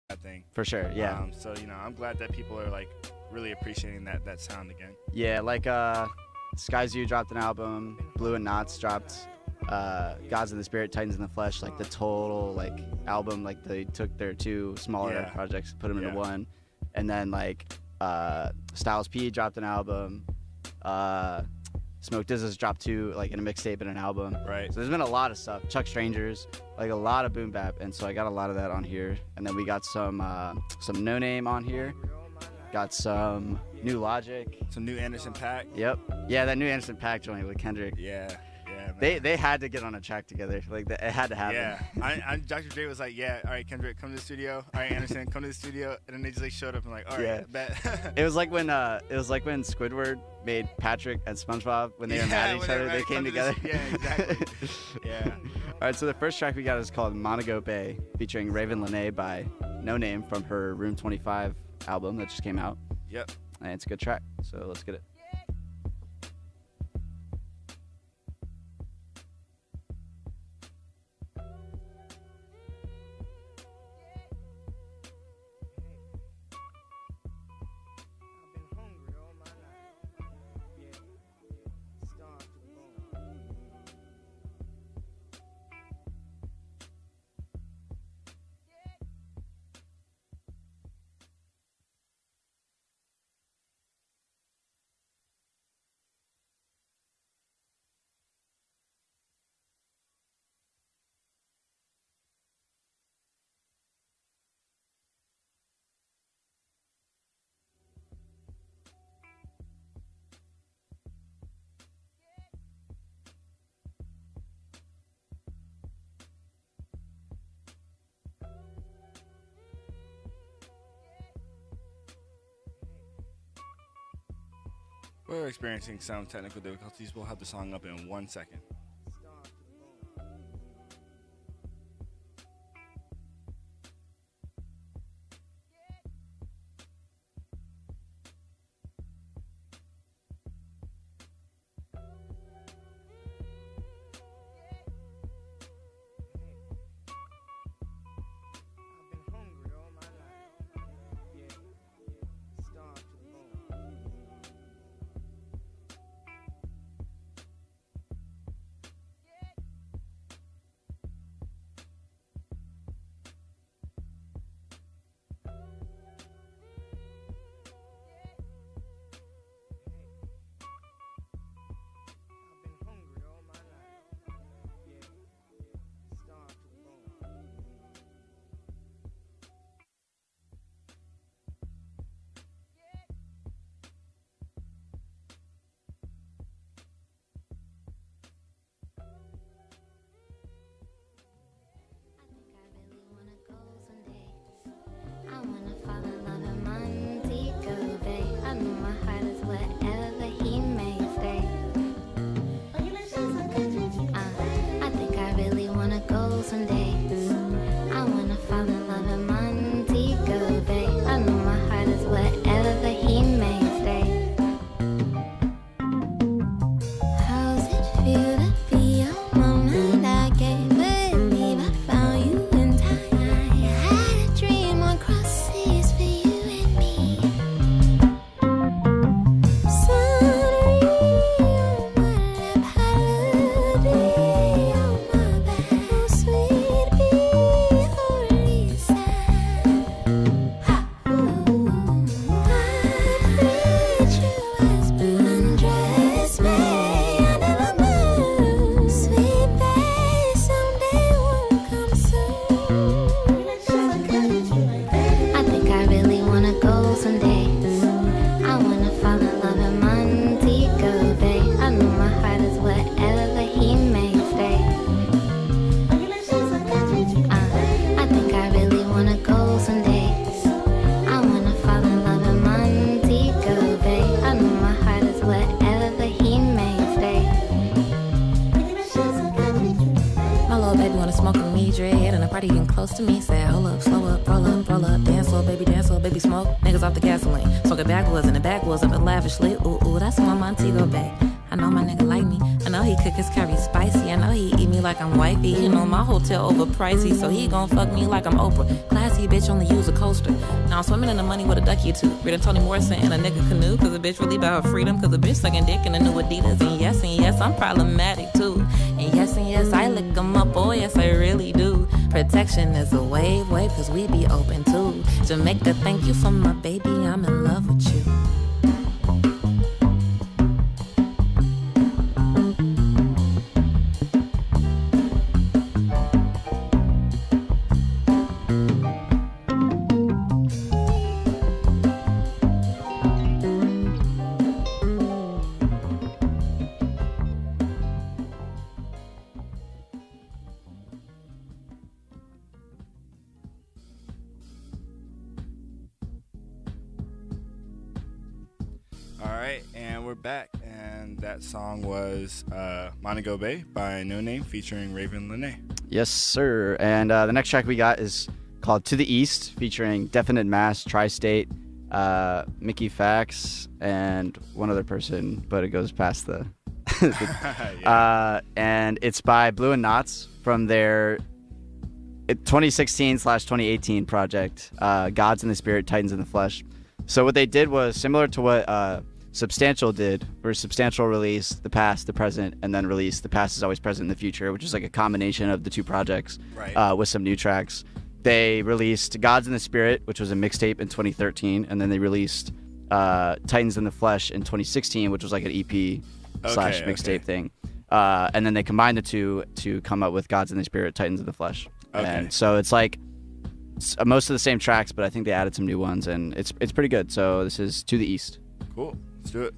that thing. For sure, yeah. So you know, I'm glad that people are like really appreciating that sound again. Yeah, like Sky Zoo dropped an album, Blue and Knots dropped Gods of the Spirit, Titans in the Flesh, like the total like album, like they took their two smaller projects, put them into one, and then like Styles P dropped an album, Smoke Dizz's dropped two, like in a mixtape and an album. Right. So there's been a lot of stuff. Chuck Strangers, like a lot of boom bap, and so I got a lot of that on here. And then we got some No Name on here. Got some new Logic. Some new Anderson .Paak. Yep. Yeah, that new Anderson .Paak joint with Kendrick. Yeah. Yeah, man. They had to get on a track together. Like it had to happen. Yeah. Dr. Dre was like, yeah, all right, Kendrick, come to the studio. All right, Anderson, come to the studio. And then they just like showed up and like, all right, bet. It was like when Squidward made Patrick and SpongeBob when they were mad at each other. They came together. Yeah, exactly. Yeah. All right, so the first track we got is called Monaco Bay, featuring Raven Lenae by No Name from her Room 25 album that just came out. Yep. And it's a good track, so let's get it. We're experiencing some technical difficulties. We'll have the song up in 1 second. To me, say, hold up, slow up, roll up, dance slow, baby, smoke, niggas off the gasoline. Smoking backwoods in the backwoods of it lavishly. Ooh, ooh, that's my Montego Bay. I I know my nigga like me. I know he cook his curry spicy. I know he eat me like I'm wifey. You know my hotel overpricey, so he gon' fuck me like I'm Oprah. Classy bitch only use a coaster. Now I'm swimming in the money with a ducky or two. Reading Toni Morrison in a nigga canoe, cause a bitch really about her freedom. Cause a bitch sucking dick in the new Adidas. And yes, I'm problematic too. And yes, I lick them up. Oh yes, I really do. Protection is a wave, cause we be open too. Jamaica, thank you for my baby, I'm in love with you. Back, and that song was Monaco Bay by No Name featuring Raven Lene. Yes, sir. And the next track we got is called To the East, featuring Definite Mass, Tri-State, Mickey Fax, and one other person, but it goes past the... yeah. And it's by Blue and Knots from their 2016/2018 project, Gods in the Spirit, Titans in the Flesh. So what they did was similar to what... Substantial did, where Substantial released the past, the present, and then released the past is always present in the future, which is like a combination of the two projects, right. With some new tracks. They released Gods in the Spirit, which was a mixtape in 2013, and then they released Titans in the Flesh in 2016, which was like an EP slash mixtape thing. And then they combined the two to come up with Gods in the Spirit, Titans in the Flesh. Okay. And so it's like most of the same tracks, but I think they added some new ones, and it's pretty good. So this is To the East. Cool. Let's do it.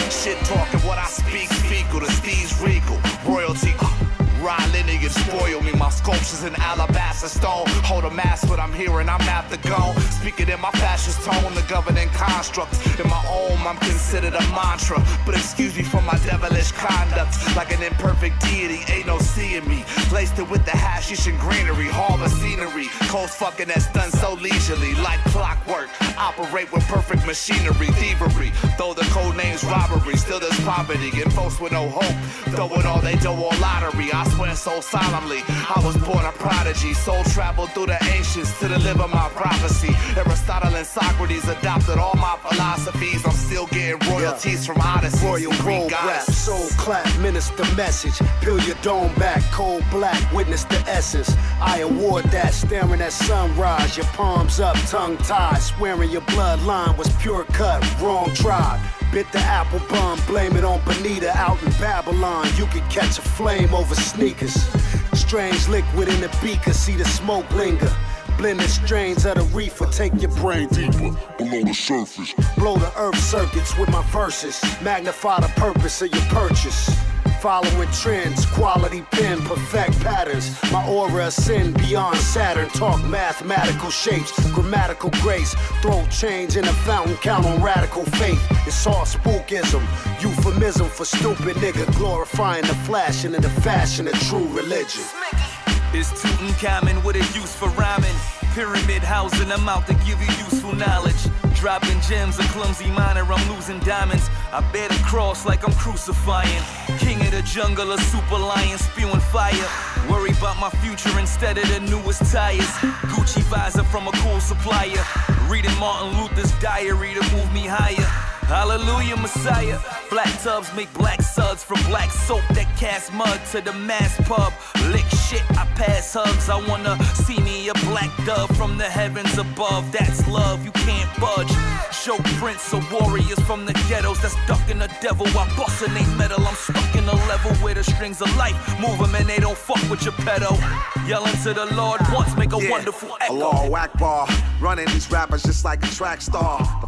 Shit talking what I speak, fecal, the steez regal, royalty, raw lineage spoil me, my sculptures in alabaster stone, hold a mask what I'm hearing, I'm after gone, speaking in my fascist tone, the governing constructs, in my own, I'm considered a mantra, but excuse me for my devilish conduct, like an imperfect deity, ain't no seeing me, laced it with the hashish and greenery, harbor scenery, coast fucking that's done so leisurely, like clockwork, operate with perfect machinery, thievery, though the code name's robbery, still there's poverty, and folks with no hope, throwing all they dough on lottery, I swear so solemnly, I was born a prodigy, soul traveled through the ancients to deliver my prophecy, Aristotle and Socrates adopted all my philosophies, I'm still getting royalties from Odyssey. Royal roll rap, soul clap, minister message, peel your dome back, cold black, witness the essence, I award that, staring at sunrise, your palms up, tongue tied, swearing your bloodline was pure cut, wrong tribe. Bit the apple bum, blame it on Bonita out in Babylon. You could catch a flame over sneakers. Strange liquid in the beaker, see the smoke linger. Blended strains of the reefer, take your brain deeper, below the surface. Blow the earth circuits with my verses, magnify the purpose of your purchase. Following trends, quality pen, perfect patterns. My aura ascend beyond Saturn. Talk mathematical shapes, grammatical grace. Throw change in a fountain, count on radical faith. It's all spookism, euphemism for stupid nigga. Glorifying the flashing and the fashion of true religion. It's Tutankhamun with a use for rhyming. Pyramid housing, I'm out to give you useful knowledge. Dropping gems, a clumsy miner, I'm losing diamonds. I bear the cross like I'm crucifying. King of the jungle, a super lion spewing fire. Worry about my future instead of the newest tires. Gucci visor from a cool supplier. Reading Martin Luther's diary to move me higher. Hallelujah, Messiah. Black tubs make black suds from black soap that cast mud to the mass pub. Lick shit, I pass hugs. I wanna see me a black dove from the heavens above. That's love, you can't budge. Show prints of warriors from the ghettos that's ducking the devil while busting they metal. I'm stuck in a level where the strings of life move them and they don't fuck with your pedo. Yelling to the Lord once, make a wonderful echo. Allahu Akbar, running these rappers just like a track star. The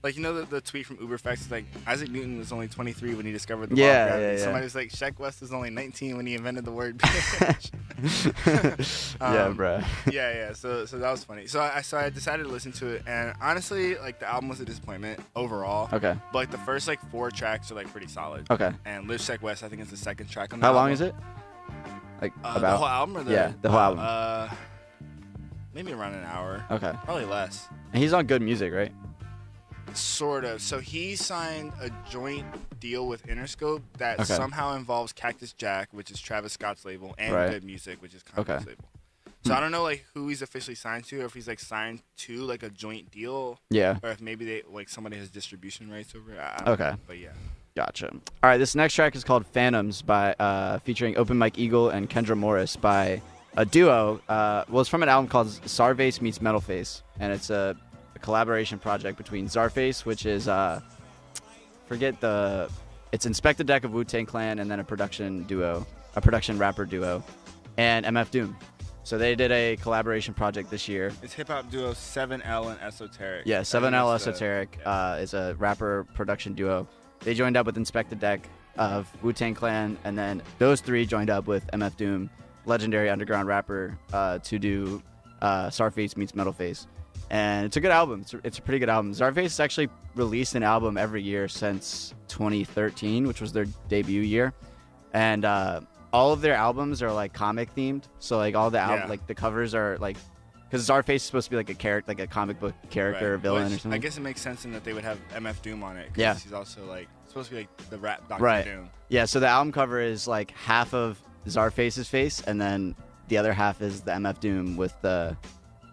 Like, you know the tweet from Uberfacts, like, Isaac Newton was only 23 when he discovered the Yeah, law of gravity. yeah. Somebody was like, Sheck West was only 19 when he invented the word bitch. Yeah, bruh. Yeah. So that was funny. So I decided to listen to it, and honestly, like, the album was a disappointment overall. Okay. But, like, the first, like, 4 tracks are, like, pretty solid. Okay. And Live Sheck West, I think, is the second track on the How album. long is it? Like, The about? whole album or the... Yeah, the whole album. Maybe around an hour. Okay. Probably less. And he's on Good Music, right? Sort of. So he signed a joint deal with Interscope that Okay. somehow involves Cactus Jack, which is Travis Scott's label, and Right. Good Music, which is Kanye's Okay. label. So I don't know like who he's officially signed to, or if he's like signed to like a joint deal, Yeah. or if maybe they like somebody has distribution rights over it. I don't know, but yeah. Gotcha. All right, this next track is called Phantoms by featuring Open Mike Eagle and Kendra Morris by a duo. Well, it's from an album called Czarface meets Metalface, and it's a collaboration project between Czarface, which is it's Inspector Deck of Wu-Tang Clan, and then a production rapper duo, and MF Doom. So they did a collaboration project this year. It's hip hop duo 7L and Esoteric. Yeah, 7L Esoteric is a rapper production duo. They joined up with Inspector Deck of Wu-Tang Clan, and then those 3 joined up with MF Doom, legendary underground rapper, to do Czarface meets Metalface. And it's a good album. It's a pretty good album. Czarface actually released an album every year since 2013, which was their debut year. And all of their albums are like comic themed. So like all the like the covers are like, because Czarface is supposed to be like a character, like a comic book character or villain or something. I guess it makes sense in that they would have MF Doom on it. Yeah. He's also like supposed to be like the rap Dr. Right. Doom. Yeah. So the album cover is like half of Czarface's face, and then the other half is the MF Doom with the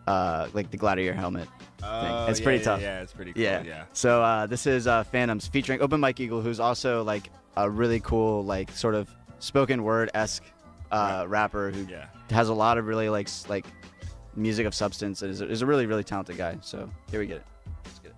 like the gladiator helmet thing. It's pretty tough. Yeah, it's pretty cool. Yeah. So this is Phantoms featuring Open Mike Eagle, who's also like a really cool like sort of spoken word-esque rapper who has a lot of really like music of substance, and is a really, really talented guy. So here we get it. Let's get it.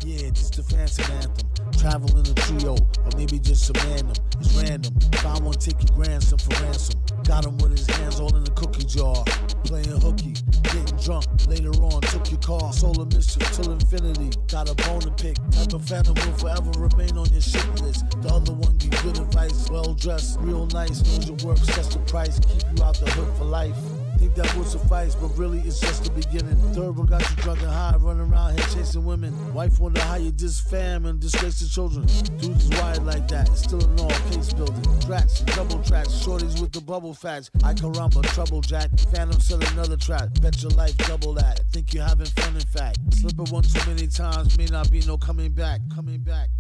Yeah, just a fancy anthem. Travel in a trio, or maybe just some random. It's random. If I want to take your grandson for ransom. Got him with his hands all in the cookie jar. Playing hooky, getting drunk. Later on, took your car. Solar mischief till infinity. Got a bone to pick. Type of phantom will forever remain on your shit list. The other one give good advice. Well dressed, real nice. Knows your work, sets the price. Keep you out the hood for life. Think that would suffice, but really it's just the beginning. Third one got you drunk and high, running around here chasing women. Wife wonder how you diss fam and disgrace the children. Dudes is wired like that, it's still an all case building. Tracks, double tracks, shorties with the bubble facts. I can run but trouble jack. Phantom sell another track. Bet your life double that. Think you're having fun in fact. Slip it one too many times, may not be no coming back. Coming back.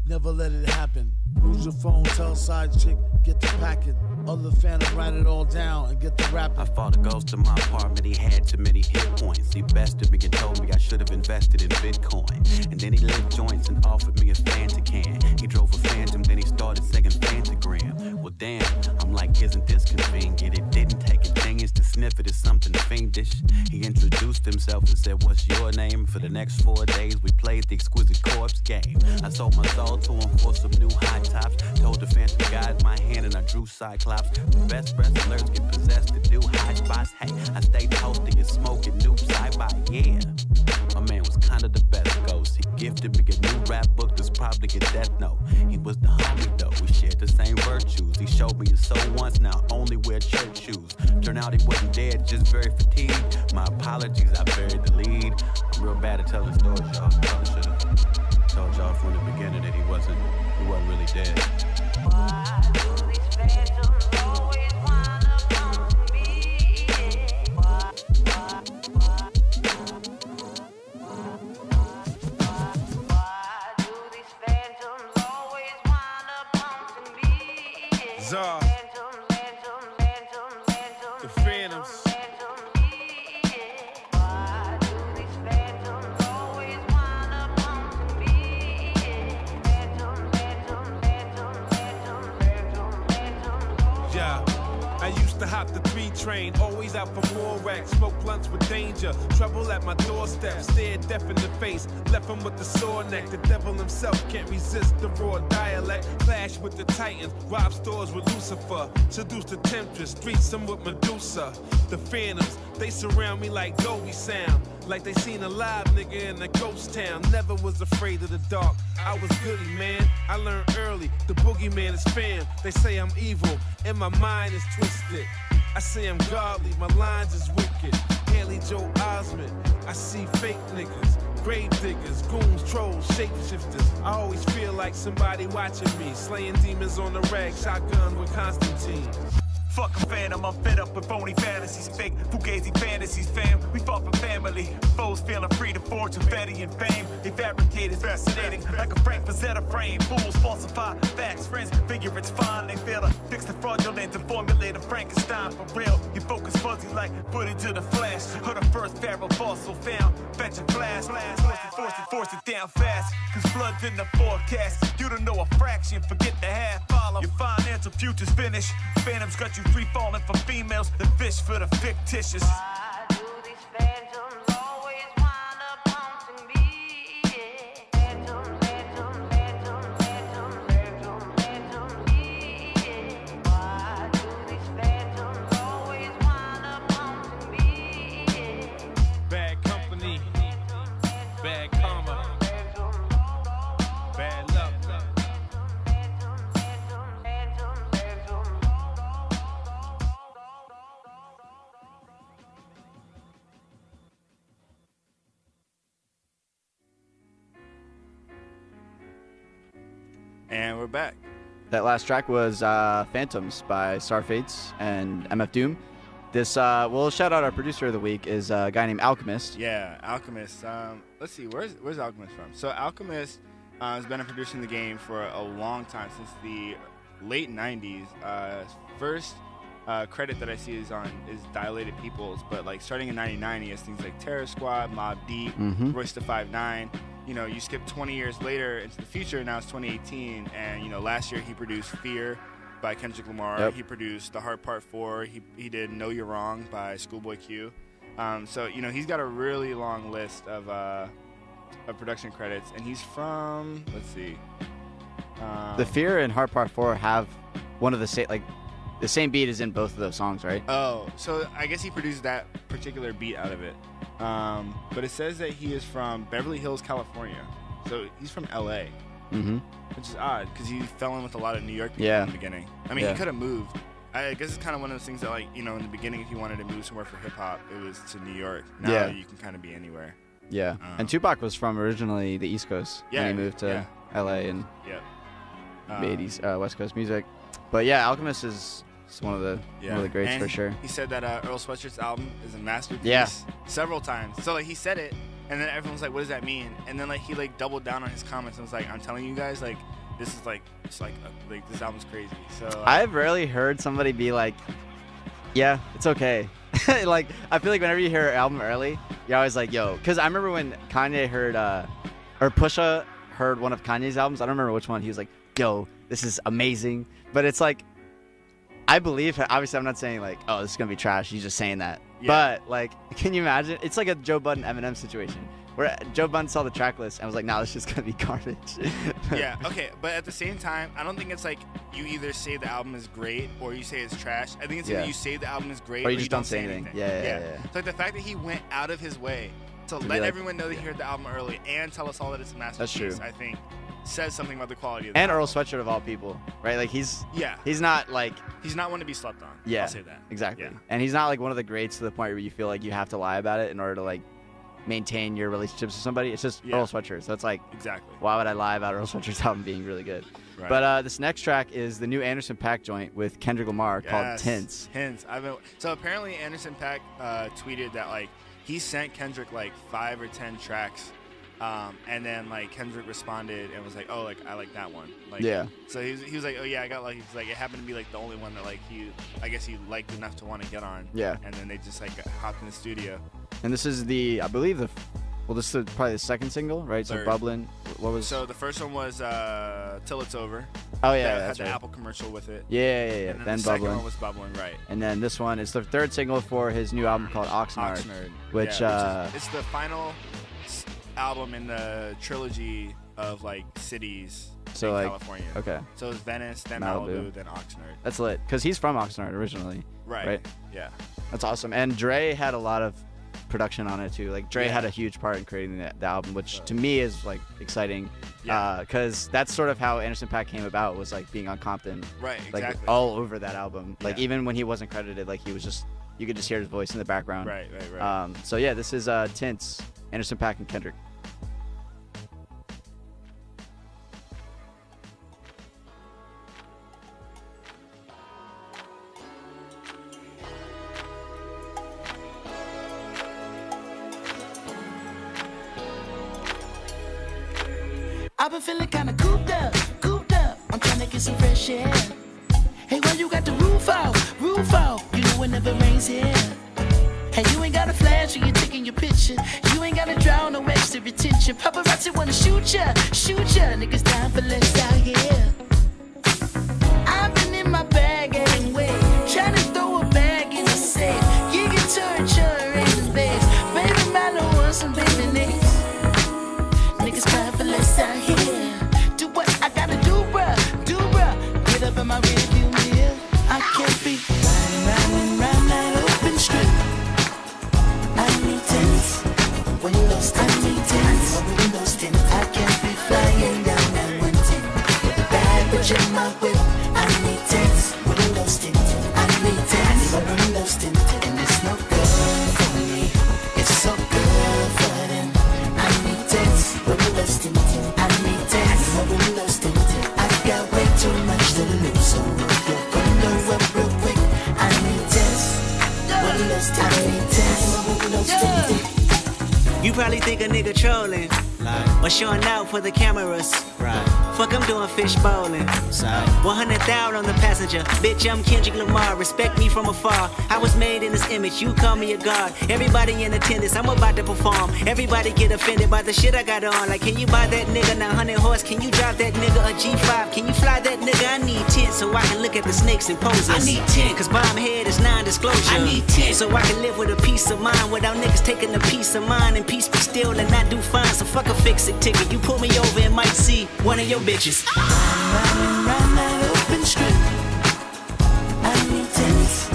Never let it happen. Use your phone, tell side chick, get the packing. Other phantom, write it all down and get the rapping. I fought a ghost in my apartment, he had too many hit points. He bested me and told me I should have invested in Bitcoin. And then he lit joints and offered me a Fanta can. He drove a Phantom, then he started singing Fantagram. Well damn, I'm like, isn't this convenient? It didn't take a genius to sniff it as something fiendish. He introduced himself and said, what's your name? For the next 4 days we played the Exquisite Corpse game. I sold my soul to him for some new high tops. Told the Phantom guide my hand and I drew Cyclops. The best wrestlers get possessed to do high spots. Hey, I stayed toasting and smoking new sci-fi, yeah. My man was kinda the best ghost. He gifted me a new rap book that's probably a death note. He was the homie though, we shared the same virtues. He showed me his soul once, now only wear church shoes. Turned out he wasn't dead, just very fatigued. My apologies, I buried the lead. I'm real bad at telling stories, y'all. Probably should've told y'all from the beginning that he wasn't really dead. Why do these phantoms always wind up on me? Why do these phantoms always wind up on me? Czar. The Phantoms. Why do these phantoms always wind up on me? Yeah. I used to hop the 3 train, always out for more racks. Smoke blunts with danger, trouble at my doorstep. Stared deaf in the face, left him with the sore neck. The devil himself can't resist the raw dialect. Clash with the titans, rob stores with Lucifer. Seduce the temptress, streets some with Medusa. The phantoms, they surround me like Dolby sound. Like they seen a live nigga in a ghost town. Never was afraid of the dark, I was goody, man. I learned early, the boogeyman is fam. They say I'm evil, and my mind is twisted. I say I'm godly, my lines is wicked. Haley Joe Osment, I see fake niggas, grave diggers, goons, trolls, shapeshifters. I always feel like somebody watching me, slaying demons on the rag, shotgun with Constantine. Fuck a phantom, I'm fed up with phony fantasies, fake fugazi fantasies, fam. We fought for family, foes feeling free to forge confetti and fame. They fabricate is fascinating, like a Frank Frazetta frame. Fools falsify facts, friends figure it's fine. They fail to fix the fraudulent and formulate a Frankenstein for real. You focus fuzzy like footage of the flash. Or the first pharaoh fossil found, fetch a blast. Force it down fast, cause blood's in the forecast. You don't know a fraction, forget the half follow. Your financial future's finished. Phantoms got you free falling for females, the fish for the fictitious. Why do these phantoms always wind up haunting me? Yeah. Phantoms, phantoms, phantoms, phantoms, phantoms, phantoms, yeah. Why do these phantoms always wind up haunting me? Yeah. Bad company, bad karma, bad luck. And we're back. That last track was Phantoms by Starfates and MF Doom. This, we'll shout out our producer of the week is a guy named Alchemist. Yeah, Alchemist. Let's see, where's Alchemist from? So Alchemist has been a producer in the game for a long time, since the late 90s. First credit that I see is Dilated Peoples, but like starting in 99, he has things like Terror Squad, Mobb Deep, Royce da 5'9". You know, you skip 20 years later into the future, now it's 2018, and, you know, last year he produced Fear by Kendrick Lamar. Yep. He produced The Heart Part 4. He did Know You're Wrong by Schoolboy Q. So, you know, he's got a really long list of production credits, and he's from, let's see. The Fear and Heart Part 4 have one of the same, like, the same beat is in both of those songs, right? Oh, so I guess he produced that particular beat out of it. But it says that he is from Beverly Hills, California. So he's from L.A., which is odd because he fell in with a lot of New York people in the beginning. I mean, he could have moved. I guess it's kind of one of those things that, like, you know, in the beginning, if you wanted to move somewhere for hip-hop, it was to New York. Now you can kind of be anywhere. Yeah. And Tupac was from originally the East Coast when he moved to L.A. and made West Coast music. But, yeah, Alchemist is one of the greats and for sure. He said that Earl Sweatshirt's album is a masterpiece several times. So, like, he said it, and then everyone was like, what does that mean? And then, like, he, like, doubled down on his comments and was like, I'm telling you guys, like, this is, like, it's like this album's crazy. So I've rarely heard somebody be like, yeah, it's okay. Like, I feel like whenever you hear an album early, you're always like, yo. Because I remember when Kanye heard, or Pusha heard one of Kanye's albums. I don't remember which one. He was like, yo, this is amazing. But it's like, I believe, obviously I'm not saying like, oh, this is going to be trash. He's just saying that. Yeah. But like, can you imagine? It's like a Joe Budden Eminem situation where Joe Budden saw the track list and was like, nah, this is just going to be garbage. Yeah, okay. But at the same time, I don't think it's like you either say the album is great or you say it's trash. I think it's either you say the album is great or you just don't say anything. Yeah. So like the fact that he went out of his way to let everyone know that he heard the album early and tell us all that it's a masterpiece, I think says something about the quality of the album. Earl Sweatshirt of all people, right? Like he's not one to be slept on. Yeah, I'll say that. Exactly. Yeah. And he's not like one of the greats to the point where you feel like you have to lie about it in order to like maintain your relationships with somebody. It's just Earl Sweatshirt. So it's like, exactly. Why would I lie about Earl Sweatshirt's album being really good? Right. But this next track is the new Anderson .Paak joint with Kendrick Lamar called Tints. So apparently Anderson .Paak tweeted that like he sent Kendrick like 5 or 10 tracks. And then like Kendrick responded and was like, "Oh, like I like that one." Like, So he was like, "Oh yeah, I got like." He's like, it happened to be like the only one that like I guess he liked enough to want to get on. Yeah. And then they just like hopped in the studio. And this is I believe this is probably the second single, right? Third. So Bubbling. What was? So the first one was Till It's Over. Oh yeah, that that's had the right. Apple commercial with it. Yeah. And then Then the second Bubbling. one was Bubbling, right? And then this one is the third single for his new album called Oxnard, Oxnard, which it's the final album in the trilogy of like cities in California. Okay. So it's Venice, then Malibu. Malibu, then Oxnard. That's lit, because he's from Oxnard originally. Right. Yeah. That's awesome. And Dre had a lot of production on it too. Like Dre had a huge part in creating the album, which to me is like exciting. Because that's sort of how Anderson .Paak came about, was like being on Compton. Right, like exactly. all over that album. Like even when he wasn't credited, like he was just, you could just hear his voice in the background. Right. So yeah, this is Tints, Anderson .Paak and Kendrick. I've been feeling kinda cooped up. I'm trying to get some fresh air. Hey, why you got the roof out? You know it never rains here. Hey, you ain't got a flash when you're taking your picture. You ain't gotta draw no extra attention. Paparazzi wanna shoot ya. Niggas down for less out here. I've been in my bag anyway, trying to throw a bag in the safe. You get turn in the base. Baby, Milo wants some baby names. Niggas crying for less out here. Do what I gotta do, bruh. Get up in my rearview mirror. I can't be riding round that open strip. I need tents, windows, I need tents, windows tint. I can't be flying down that 110 with a bad bitch in my whip. I need tents, windows tint. I need tents, windows tint, and it's no good for me. It's so good for them. I need tents, windows tint. I need tents, windows tint. I got way too much to lose, so roll your window up real quick. I need tents, windows tint. I need tents, windows tint. You probably think a nigga trolling, or showing out for the cameras. Fuck, I'm doing fish bowling. 100,000 on the passenger. Bitch, I'm Kendrick Lamar. Respect me from afar. I was made in this image. You call me a god. Everybody in attendance. I'm about to perform. Everybody get offended by the shit I got on. Like, can you buy that nigga 900 horse? Can you drive that nigga a G5? Can you fly that nigga? I need 10 so I can look at the snakes and poses. I need 10 cause bomb head is non-disclosure. I need 10 so I can live with a peace of mind without niggas taking a piece of mine and peace be still and not do fine. So fuck a fix-it ticket. You pull me over and might see one of your bitches. Riding round that open strip. I need tents,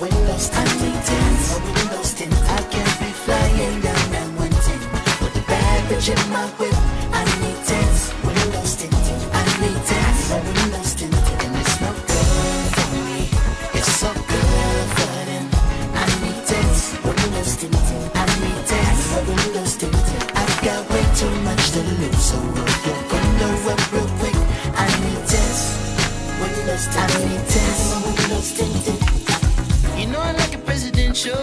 windows, I need tents, windows tint. I can't be flying down that 110 with a bad bitch in my whip. I need tents, windows tint. I need tents, windows tint, and it's no good for me. It's so good for them. I need tents, windows tint. I need tents, windows tint. I've got way too much to lose, so roll your window up real quick. I need tents, windows tint. I need tents, windows tinted. You know I like it presidential.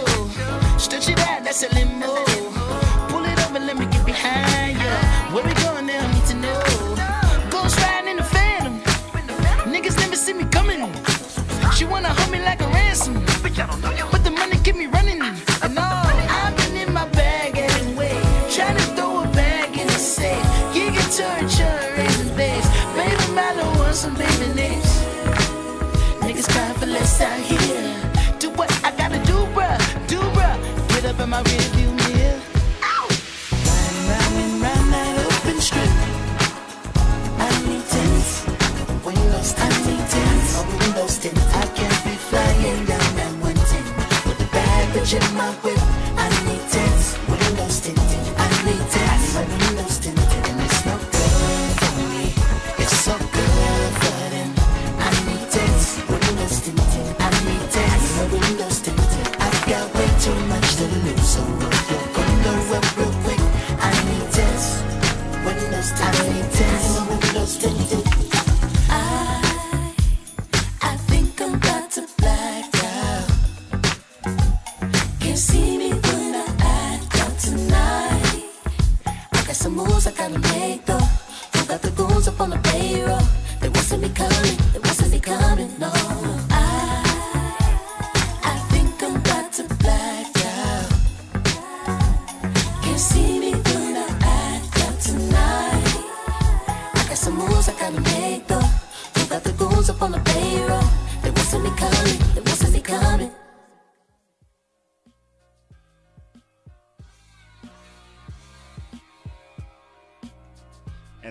Stretch it out, that's a limo. Pull it over, let me get behind ya. Where we going now, I need to know. Ghost riding in the Phantom. Niggas never see me coming. She wanna hold me like a ransom, but the money keep me running. And all, I've been in my bag anyway, trying to throw a bag in the safe. You get turn raising base. Baby, Milo wants some baby names. Niggas crying for less out here. Do what I gotta do, bruh. Get up in my rearview mirror. Riding round that open strip. I need tents, windows, I need tents, windows tint. I can't be flying down that 110 with a bad bitch in my whip. I need tents, windows tint. I need tents, windows tint, and it's no good for me. It's so good for them. I need tents, windows tint. I need tents, windows tint. I've got way too much to lose, so roll your window up real quick. I need tents, windows tint. I need tents, windows tinted. I think I'm about to black out. Can't see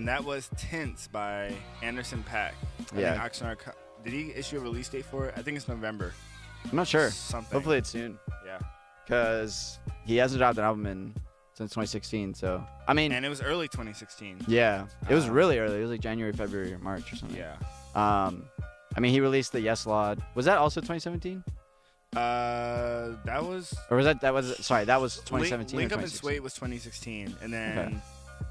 and that was Tints by Anderson .Paak. Yeah. I think Oxnard, did he issue a release date for it? I think it's November. I'm not sure. Something. Hopefully it's soon. Yeah. Because he hasn't dropped an album since 2016. So I mean, and it was early 2016. Yeah, it was really early. It was like January, February, or March or something. Yeah. I mean, he released the Yes Lord. Was that also 2017? That was. Or was that was 2017. Link Up and Sway was 2016, and then. Okay.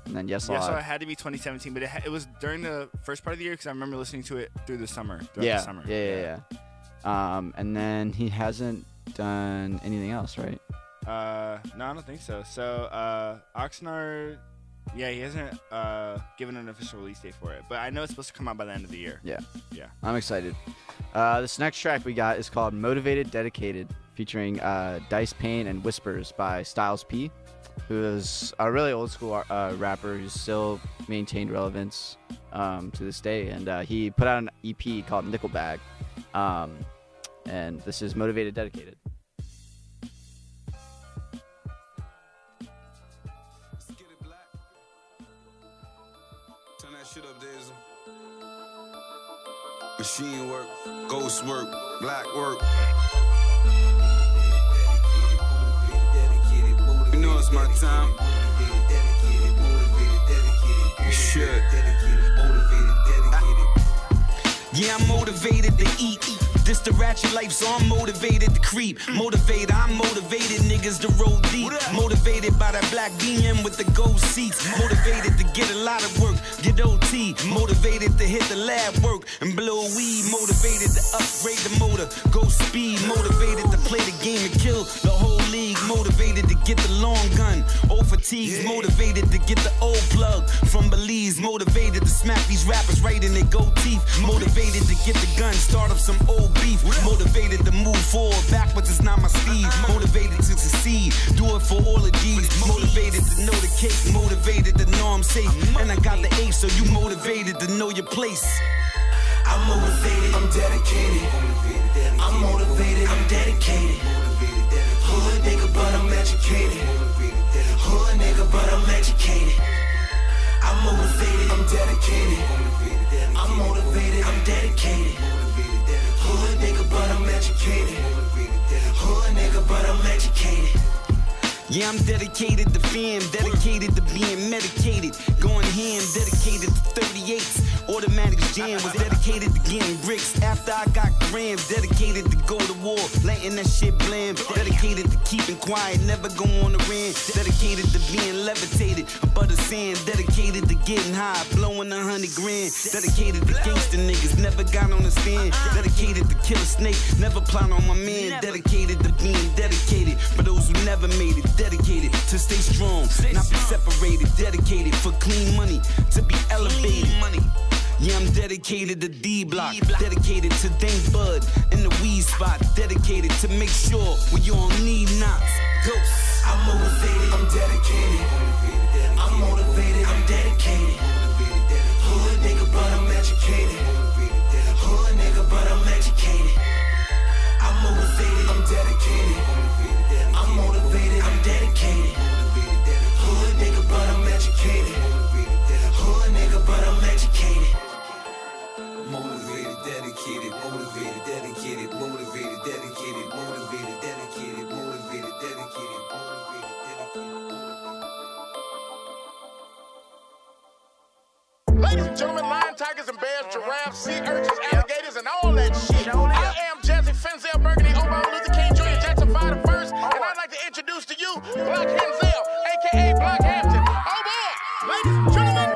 And then Yes Lord. Lord. It had to be 2017, but it was during the first part of the year because I remember listening to it through the summer. Yeah. And then he hasn't done anything else, right? No, I don't think so. So Oxnard, yeah, he hasn't given an official release date for it, but I know it's supposed to come out by the end of the year. Yeah. Yeah. I'm excited. This next track we got is called Motivated Dedicated, featuring Dice Pain and Whispers by Styles P, who is a really old school rapper who's still maintained relevance to this day. And he put out an EP called Nickel Bag. And this is Motivated Dedicated. Turn that shit up, Daisy. Machine work, ghost work, black work. You know it's my time. You should. Yeah, I'm motivated to eat. This the ratchet life, so I'm motivated to creep. Motivated, I'm motivated, niggas to roll deep. Motivated by that black BM with the gold seats. Motivated to get a lot of work, get OT. Motivated to hit the lab work and blow weed. Motivated to upgrade the motor, go speed. Motivated to play the game and kill the whole league. Motivated to get the long gun, old fatigues. Motivated to get the old plug from Belize. Motivated to smack these rappers right in their gold teeth. Motivated to get the gun, start up some old beef. Motivated to move forward, backwards is not my speed. Motivated to succeed, do it for all of these. Motivated to know the cake, motivated to know I'm safe. And I got the ace, so you motivated to know your place. I'm motivated, I'm dedicated. I'm motivated, I'm dedicated. Hood nigga, but I'm educated. Hood nigga, but I'm educated. I'm motivated, I'm dedicated. I'm motivated, I'm dedicated. Hood nigga, but I'm educated. Hood nigga, but I'm educated. Yeah, I'm dedicated to fam, dedicated to being medicated. Going ham, dedicated to 38s. Automatic jam was dedicated to getting bricks. After I got grams, dedicated to go to war, letting that shit blam. Dedicated to keeping quiet, never go on the rant. Dedicated to being levitated above the sand. Dedicated to getting high, blowing 100 grand. Dedicated to gangster niggas, never got on the stand. Dedicated to kill a snake, never plot on my man. Dedicated to being dedicated for those who never made it. Dedicated to stay strong, not be separated. Dedicated for clean money, to be elevated. Yeah, I'm dedicated to D-Block. Dedicated to Dane Bud in the weed spot. Dedicated to make sure we all need knots. Ghosts. I'm motivated, I'm dedicated. I'm motivated, I'm dedicated. Hood nigga, but I'm educated. Hood nigga, but I'm educated. I'm motivated, I'm dedicated. I'm motivated, I'm dedicated. Hood nigga, but I'm educated. Hood nigga, but I'm educated. Motivated, dedicated, motivated, dedicated, motivated, dedicated, motivated, dedicated, motivated, dedicated, motivated, dedicated. Ladies and gentlemen, lion, tigers, and bears, giraffes, sea urchins, alligators, and all that shit. I am Jazzy Fenzel Burgundy, Obama Luther King Jr. Jackson 5 the first, and I'd like to introduce to you Block Henzel, aka Block Hampton. Oh boy, ladies and gentlemen.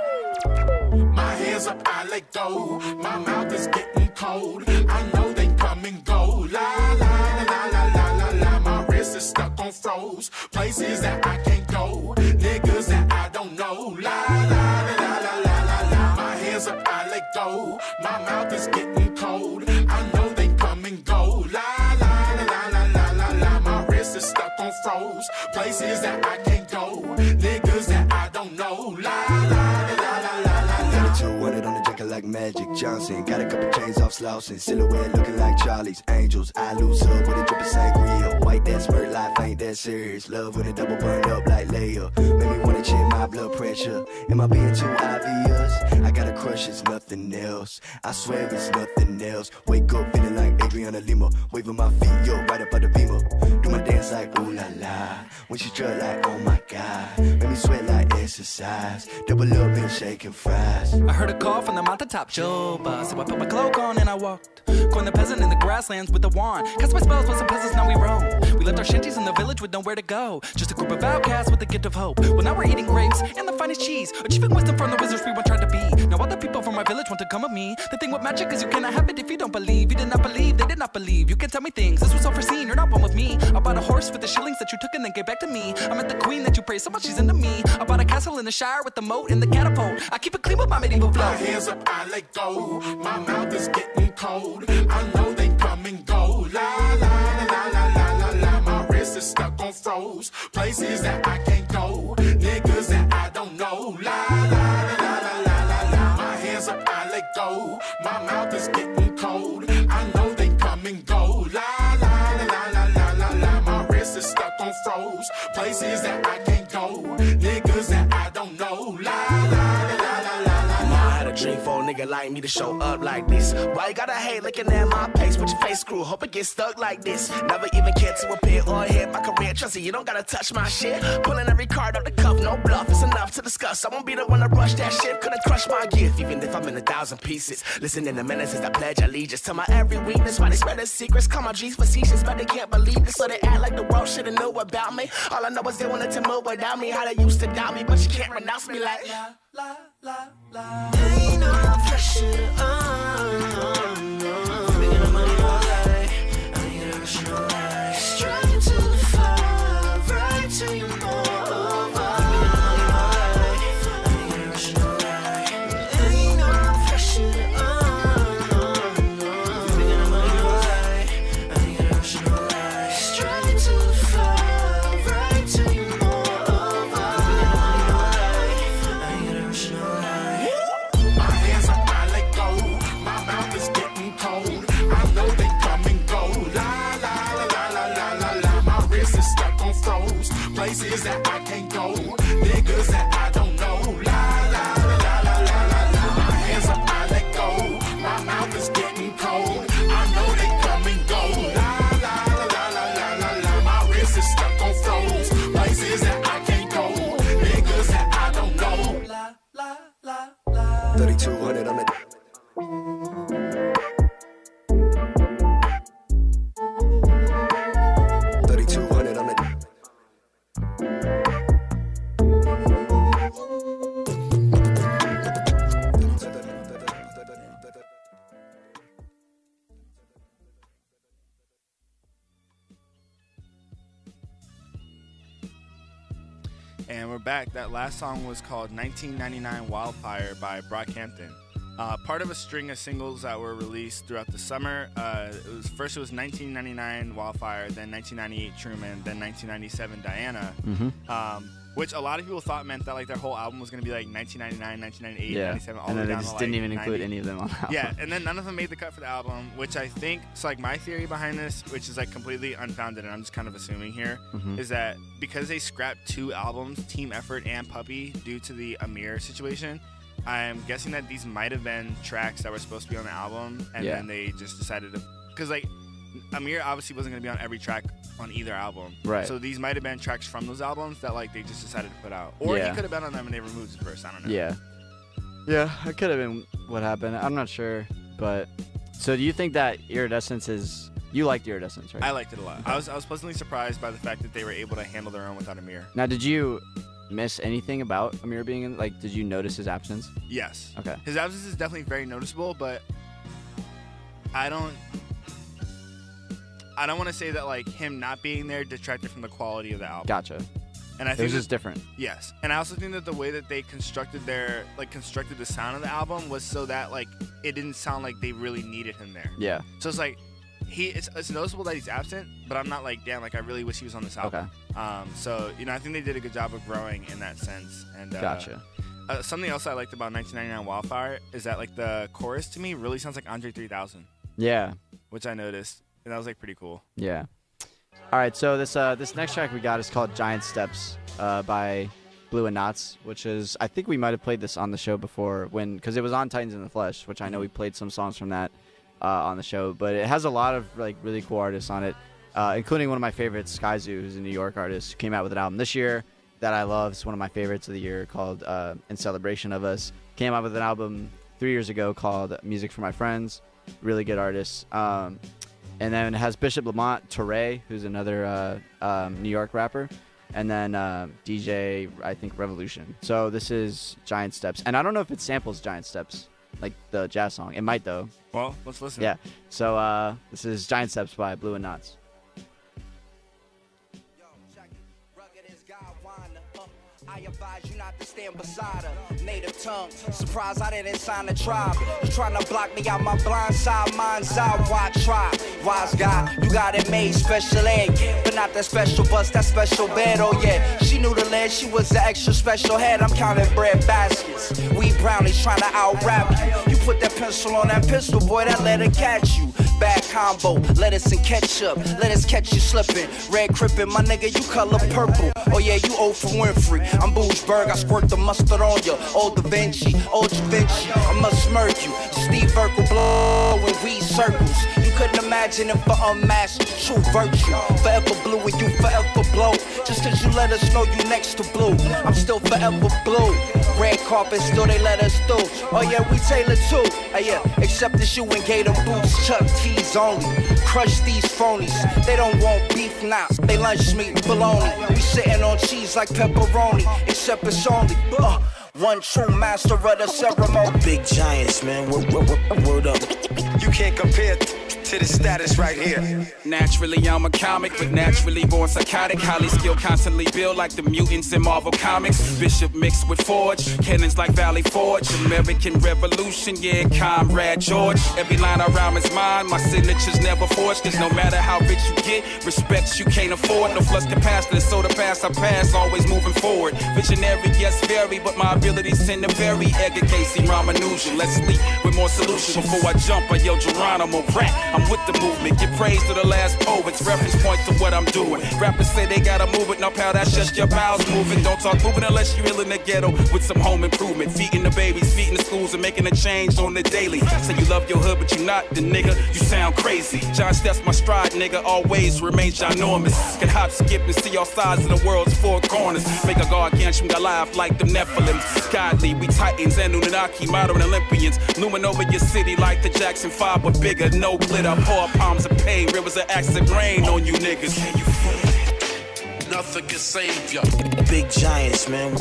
My hands up, I let go. My mouth is getting cold. I know they come and go. La la la la la la la. My wrist is stuck on froze. Places that I can't go. Niggas that I don't know. La la la la la la la. My hands up, I let go. My mouth is getting cold. I know they come and go. La la la la la la la. My wrist is stuck on froze. Places that I can't go. Niggas that I don't know. La la la la la la la. 200 on the jacket like Magic Johnson. Got a couple chains off slouching. Silhouette looking like Charlie's Angels. I lose up with a drip of sangria. white, that smirk life ain't that serious. Love with a double burned up like layer. Make me wanna check my blood pressure. Am I being too obvious? I got a crush, it's nothing else. I swear it's nothing else. Wake up feeling like Adriana Lima. Waving my feet, yo, right up at the beamer. Do my dance like ooh la la. When she strut like oh my god. Make me sweat like exercise. Double up and shaking fries. I heard a call from the mountaintop Juba, so I put my cloak on and I walked. Corn the peasant in the grasslands with the wand. Cast my spells with some peasants, now we roam. We left our shanties in the village with nowhere to go. Just a group of outcasts with the gift of hope. Well, now we're eating grapes and the finest cheese. Achieving wisdom from the wizards we once tried to be. Now all the people from my village want to come with me. The thing with magic is you cannot have it if you don't believe. You did not believe, they did not believe. You can tell me things, this was unforeseen. You're not one with me. I bought a horse with the shillings that you took and then gave back to me. I met the queen that you praised so much she's into me. I bought a castle in the Shire with the moat and the catapult. I keep it clean with my medieval flow. My hands up, I let go. My mouth is getting cold. I know they come and go. La la la la la la la la. My wrist is stuck on froze. Places that I can't go. Niggas that I don't know. La la la la la la la la. My hands up, I let go. My mouth is getting cold. I know they come and go. La la la la la la la la. My wrist is stuck on froze. Places that I can't go. Niggas that I don't know. La la la la la la la. I had a dream for a nigga like me to show up like this. Why you gotta hate looking at my pace with your face screw? Hope it gets stuck like this. Never even cared to appear or hit my career. Trust me, you don't gotta touch my shit. Pulling every card up the cuff, no bluff. It's enough to discuss. I won't be the one to rush that shit. Couldn't crush my gift, even if I'm in 1,000 pieces. Listen in a minute since I pledge allegiance to my every weakness. Why they spread their secrets? Call my G's facetious, but they can't believe this. So they act like the world should've knew about me. All I know is they wanted to move without me. How they used to doubt me, but you can't renounce me like la la la. Ain't no pressure on. Making the money all night. I need a rush no light. Straight to the fire, right to your move. Making the money all night. I need a rush no light. Ain't no pressure on. Making the money all night. I need a rush no light. Straight to the fire, right to your move. Making the money all night. I need a rush no light. My hands up, I let go. My mouth is getting cold. I know they come and go. La la la la la la la la. My wrist is stuck on froze. Places that I can't go. Niggas that I don't know. La la la la la la la la. My hands up, I let go. My mouth is getting cold. I know they come and go. La la la la la la la la. My wrist is stuck on froze. Places that I can't go. Niggas that I don't know. La la la la. 3200 on the 3200 on the And we're back. That last song was called 1999 Wildfire by Brockhampton. Part of a string of singles that were released throughout the summer. It was 1999 Wildfire, then 1998 Truman, then 1997 Diana. Which a lot of people thought meant that like their whole album was going to be like 1999, 1998, Yeah. 97, all And the way then they down just to didn't like even include 90. any of them on the album. Yeah, and then none of them made the cut for the album, which I think, so like my theory behind this, which is like completely unfounded and I'm just kind of assuming here, is that because they scrapped 2 albums, Team Effort and Puppy, due to the Amir situation, I'm guessing that these might have been tracks that were supposed to be on the album, and then they just decided to, because like Amir obviously wasn't going to be on every track on either album. Right. So these might have been tracks from those albums that like they just decided to put out. Or he could have been on them and they removed his verse. I don't know. Yeah. Yeah, it could have been what happened. I'm not sure. But so do you think that Iridescence is, you liked Iridescence, right? I liked it a lot. I was pleasantly surprised by the fact that they were able to handle their own without Amir. Now, did you miss anything about Amir being in, like, did you notice his absence? Yes. Okay. His absence is definitely very noticeable, but I don't want to say that like him not being there detracted from the quality of the album. Gotcha. And I think it was just different. Yes, and I also think that the way that they constructed the sound of the album was so that like it didn't sound like they really needed him there. Yeah. So it's like it's noticeable that he's absent, but I'm not like, damn, like I really wish he was on this album. Okay. So I think they did a good job of growing in that sense. And Gotcha. Something else I liked about 1999 Wildfire is that like the chorus to me really sounds like Andre 3000. Yeah. Which I noticed, and that was like pretty cool. Yeah. All right, so this next track we got is called Giant Steps by Blue and Knots, which is, I think we might have played this on the show before because it was on Titans in the Flesh, which I know we played some songs from that on the show, but it has a lot of like really cool artists on it, including one of my favorites, Sky Zoo, who's a New York artist, who came out with an album this year that I love. It's one of my favorites of the year called In Celebration of Us. Came out with an album 3 years ago called Music for My Friends. Really good artist. And then it has Bishop Lamont Touré, who's another New York rapper. And then DJ, I think, Revolution. So this is Giant Steps. And I don't know if it samples Giant Steps, like the jazz song. It might, though. Well, let's listen. Yeah. So this is Giant Steps by Blue and Knots. I advise you not to stand beside her. Native tongue, surprised I didn't sign a tribe. You trying to block me out my blind side, mind's out. Why try? Wise guy, you got it made, special egg, but not that special bus, that special bed. Oh yeah, she knew the lead, she was the extra special head. I'm counting bread baskets, weed brownies trying to out-rap you. You put that pencil on that pistol, boy, that let it catch you. Bad combo, lettuce and ketchup, let us catch you slipping. Red crippin', my nigga, you color purple. Oh yeah, you old for Winfrey. I'm Boogeberg, I squirt the mustard on you. Old Da Vinci, I must smirk you. Steve Urkel blowing weed circles. You couldn't imagine it for unmasked true virtue. Forever blue and you forever blow. Just cause you let us know you next to blue, I'm still forever blue. Red carpet, still they let us through. Oh yeah, we tailor too. Yeah, except it's you and Gator boots, Chuck T's only. Crush these phonies, they don't want beef now. They lunch meat, bologna. We sitting on cheese like pepperoni, except it's only one true master of the ceremony. Big giants, man. Word up. You can't compare to the status right here. Naturally, I'm a comic, but naturally born psychotic. Highly skilled, constantly build like the mutants in Marvel Comics. Bishop mixed with Forge, cannons like Valley Forge. American Revolution, yeah, Comrade George. Every line I rhyme is mine, my signature's never forged. Cause no matter how rich you get, respects you can't afford. No flux capacitor, so the past I pass, always moving forward. Visionary, yes, very, but my abilities tend to vary. Edgar Casey, Ramanujan, let's sleep with more solutions. Before I jump, I yell Geronimo, rap. I'm with the movement, give praise to the last poets. Reference point to what I'm doing. Rappers say they gotta move it, no pal, that's just your bowels moving. Don't talk moving unless you're ill in the ghetto with some home improvement. Feeding the babies, feeding the schools, and making a change on the daily. Say you love your hood, but you not, then nigga, you sound crazy. John Steps my stride, nigga, always remains ginormous. Can hop, skip, and see all sides of the world's four corners. Make a gargantuan Goliath like them Nephilim. Godly, we Titans and Anunnaki, modern Olympians. Looming over your city like the Jackson 5, but bigger, no glitter. Pour palms of pain, rivers of acid rain on you niggas. Can you feel it? Nothing can save ya. Big giants, man.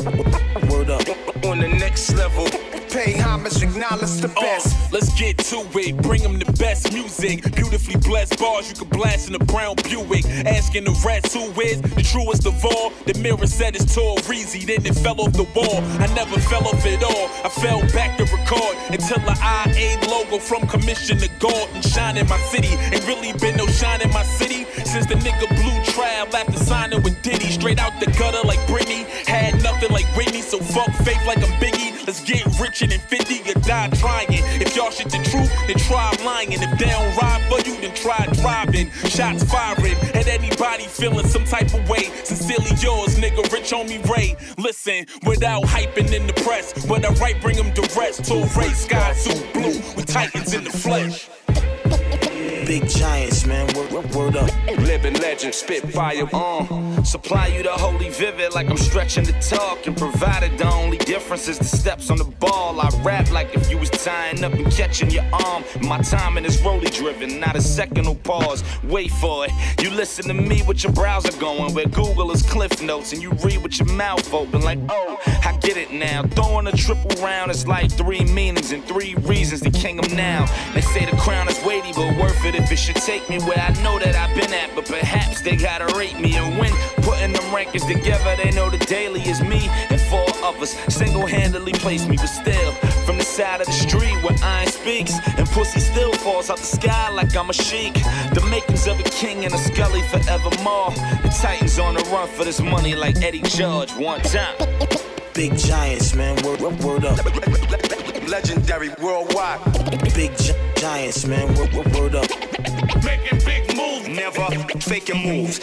Word up. On the next level. Pay homage, acknowledge the best. Let's get to it, bring them the best music. Beautifully blessed bars you can blast in a brown Buick. Asking the rest who is the truest of all. The mirror said it's tall, Reezy, then it fell off the wall. I never fell off at all, I fell back to record until the IA logo from Commission to God and shine in my city. Ain't really been no shine in my city since the nigga Blue Trab after signing with Diddy. Straight out the gutter like Britney, had nothing like Whitney, so fuck faith like I'm Biggie. Let's get richer than 50 or die trying. If y'all shit the truth, then try lying. If they don't ride for you, then try driving. Shots firing at anybody feeling some type of way. Sincerely yours, nigga, Rich Homie Ray. Listen, without hyping in the press, when I write, bring them to rest. Touré, Sky Suit Blue, with Titans in the flesh. Big giants, man. Word up. Living legend, spit fire. Supply you the holy vivid like I'm stretching the talk and provided the only difference is the steps on the ball. I rap like if you was tying up and catching your arm. My timing is rolly driven, not a second will pause. Wait for it. You listen to me with your browser going where Google is Cliff Notes and you read with your mouth open like, oh, I get it now. Throwing a triple round is like 3 meanings and 3 reasons to king 'em now. They say the crown is weighty but worth it if it should take me where I know that I've been at, but perhaps they gotta rate me. And when putting them rankings together, they know the daily is me and 4 others single-handedly place me. But still, from the side of the street where iron speaks and pussy still falls out the sky like I'm a sheik. The makings of a king and a Scully forevermore. The Titans on the run for this money like Eddie George one time. Big giants, man. Word up. Legendary worldwide. Big giants, man. Word up. Making big moves, never fake your moves.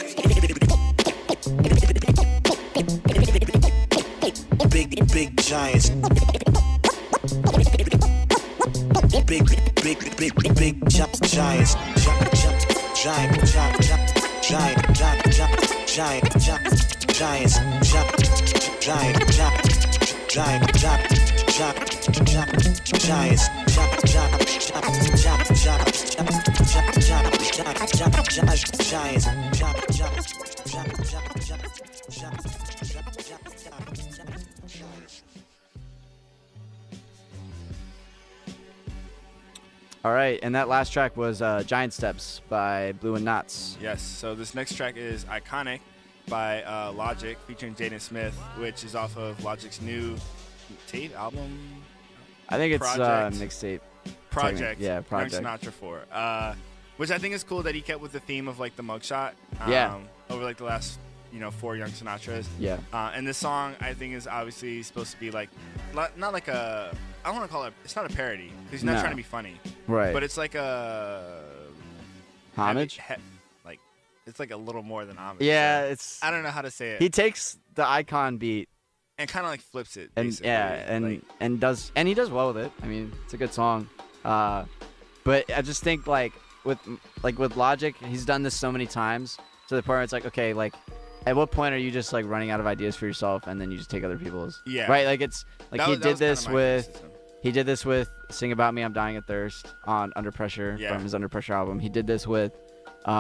Big giants. Big giants. Giant. All right, and that last track was Giant Steps by Blue and Knots. Yes, so this next track is Iconic by Logic featuring Jaden Smith, which is off of Logic's new tape album. I think it's mixtape. Project. Yeah, Project. Young Sinatra 4. Which I think is cool that he kept with the theme of like the mugshot. Over like the last 4 Young Sinatras. Yeah. And this song I think is obviously supposed to be like not like a, I don't want to call it, it's not a parody because he's not trying to be funny. Right. But it's like a homage. Like it's like a little more than homage. Yeah, so it's. I don't know how to say it. He takes the Icon beat and kind of like flips it. And basically. and he does well with it. I mean, it's a good song. But I just think like with Logic, he's done this so many times to the point where it's like, okay, like at what point are you just like running out of ideas for yourself and then you just take other people's? Yeah. Right. Like it's like he did this with. He did this with "Sing About Me, I'm Dying of Thirst" on Under Pressure from his Under Pressure album. He did this with. You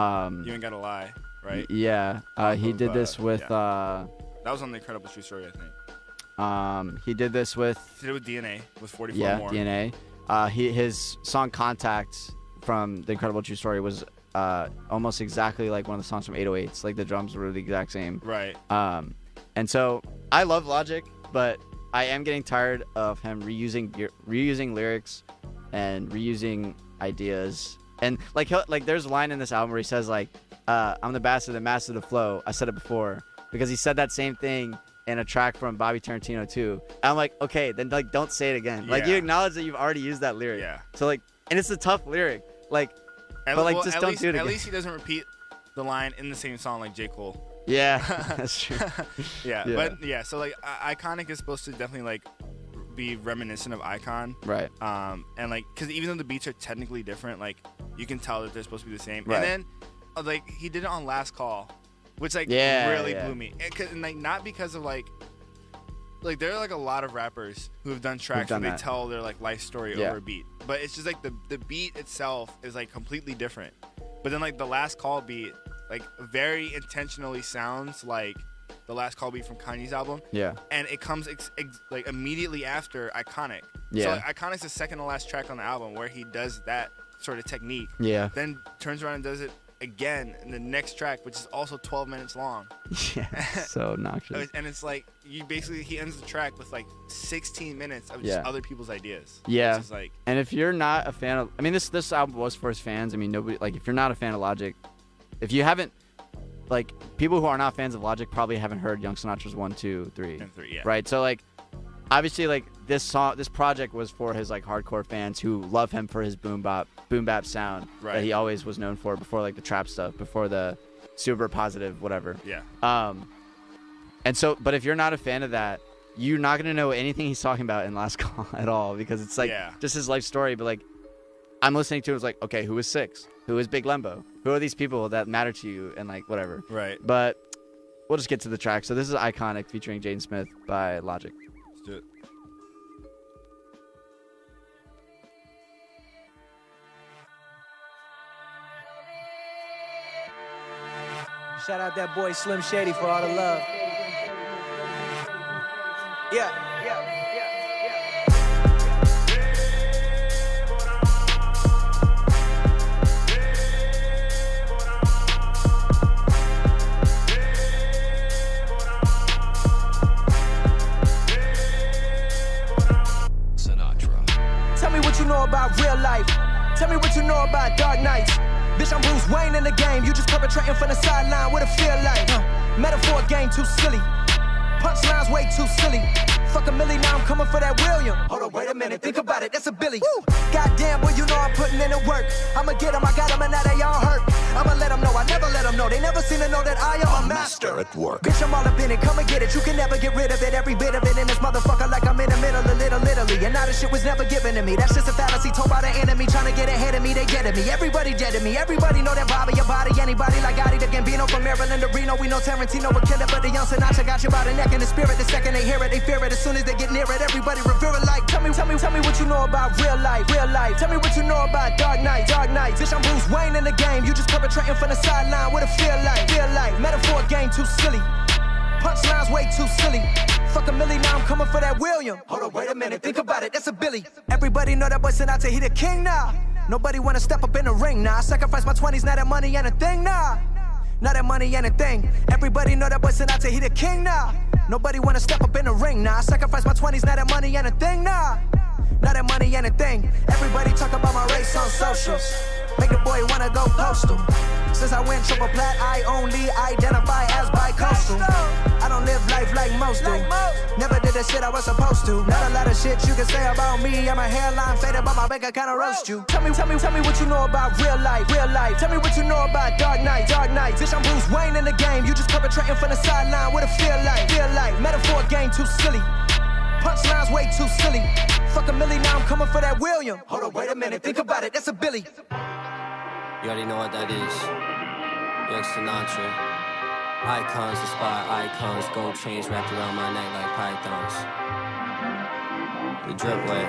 Ain't Gotta Lie, right? Yeah. He did this with. That was on The Incredible True Story, I think. He did this with. He did it with DNA with 44 More. Yeah, DNA. His song "Contact" from The Incredible True Story was almost exactly like one of the songs from 808s. Like the drums were the exact same. Right. And so I love Logic, but I am getting tired of him reusing lyrics and reusing ideas. And like there's a line in this album where he says like, "I'm the bastard, the master of the flow." I said it before because he said that same thing in a track from Bobby Tarantino too. I'm like, okay, then like don't say it again. Like you acknowledge that you've already used that lyric. Yeah. So like, and it's a tough lyric. Like, just don't do it again. At least he doesn't repeat the line in the same song like J. Cole. Yeah, that's true. But so like Iconic is supposed to definitely like be reminiscent of Icon, right? And like because even though the beats are technically different, like you can tell that they're supposed to be the same. Right. And then like he did it on Last Call, which like really blew me. And like not because of like there are like a lot of rappers who have done tracks where they tell their like life story over a beat, but it's just like the beat itself is like completely different. But then like the Last Call beat, like very intentionally sounds like the Last Call beat from Kanye's album. Yeah. And it comes like immediately after Iconic. Yeah. So like, Iconic's the second to last track on the album where he does that sort of technique. Yeah. Then turns around and does it again in the next track, which is also 12 minutes long. Yeah. So obnoxious. And it's like he ends the track with like 16 minutes of just other people's ideas. Yeah. Which is like, and if you're not a fan of, I mean, this album was for his fans. I mean, nobody, like, if you're not a fan of Logic, if you haven't, like, people who are not fans of Logic probably haven't heard Young Sinatra's 1, 2, 3. And 3, yeah. Right. So like, obviously, like this project was for his like hardcore fans who love him for his boom bap sound that he always was known for before like the trap stuff, before the super positive whatever. Yeah. And so, but if you're not a fan of that, you're not gonna know anything he's talking about in Last Call at all because it's like just his life story. But like, I'm listening to it, it's like, okay, who is Six? Who is Big Lembo? Who are these people that matter to you? And like whatever. Right. But we'll just get to the track. So this is Iconic featuring Jaden Smith by Logic. Let's do it. Shout out that boy Slim Shady for all the love. Yeah. Sinatra. Tell me what you know about real life. Tell me what you know about dark nights. Bitch, I'm Bruce Wayne in the game. You just perpetrating from the sideline. What it feel like? Metaphor game too silly. Punchlines way too silly. Fuck a milli, now I'm coming for that William. Hold on, wait a minute, think about it, that's a Billy. Woo. Goddamn, well, you know I'm putting in the work. I'ma get them, I got them, and now they all hurt. I'ma let them know, I never let them know. They never seem to know that I am a master at work. Bitch, I'm all up in it, come and get it. You can never get rid of it, every bit of it in this motherfucker like I'm in the middle of Little Italy. And now this shit was never given to me. That's just a fallacy told by the enemy, trying to get ahead of me. They get at me, everybody dead to me. Everybody know that Bobby, your body, anybody like Gotti, the Gambino from Maryland to Reno. We know Tarantino would kill it, but the young Sinatra got you by the neck and the spirit. The second they hear it, they fear it. As soon as they get near it, everybody revere it like, tell me what you know about real life. Tell me what you know about Dark Knight. Bitch, I'm Bruce Wayne in the game. You just perpetrating from the sideline. What it feel like. Metaphor game too silly. Punchlines way too silly. Fuck a milli, now I'm coming for that William. Hold on, wait a minute, think about it, that's a Billy. Everybody know that boy Sinatra, he the king now. Nobody wanna step up in the ring now. I sacrifice my 20s, now that money ain't a thing now. Now that money ain't a thing. Everybody know that boy Sinatra, he the king now. Nobody wanna step up in the ring now. I sacrifice my 20s, now that money ain't a thing now. Now that money ain't a thing. Everybody talk about my race on socials. Make the boy wanna go postal. Since I went triple plat, I only identify as bi-coastal. I don't live life like most do. Never did the shit I was supposed to. Not a lot of shit you can say about me. I'm a hairline faded, but my bank account roast you. Tell me what you know about real life. Tell me what you know about Dark Knight. Bitch, I'm Bruce Wayne in the game. You just perpetrating from the sideline. What it feel like. Metaphor game too silly. Punchlines way too silly. Fuck a milli, now I'm coming for that William. Hold on, wait a minute, think about it, that's a Billy. You already know what that is. Young Sinatra. Icons inspire icons. Gold chains wrapped around my neck like pythons. The drip way.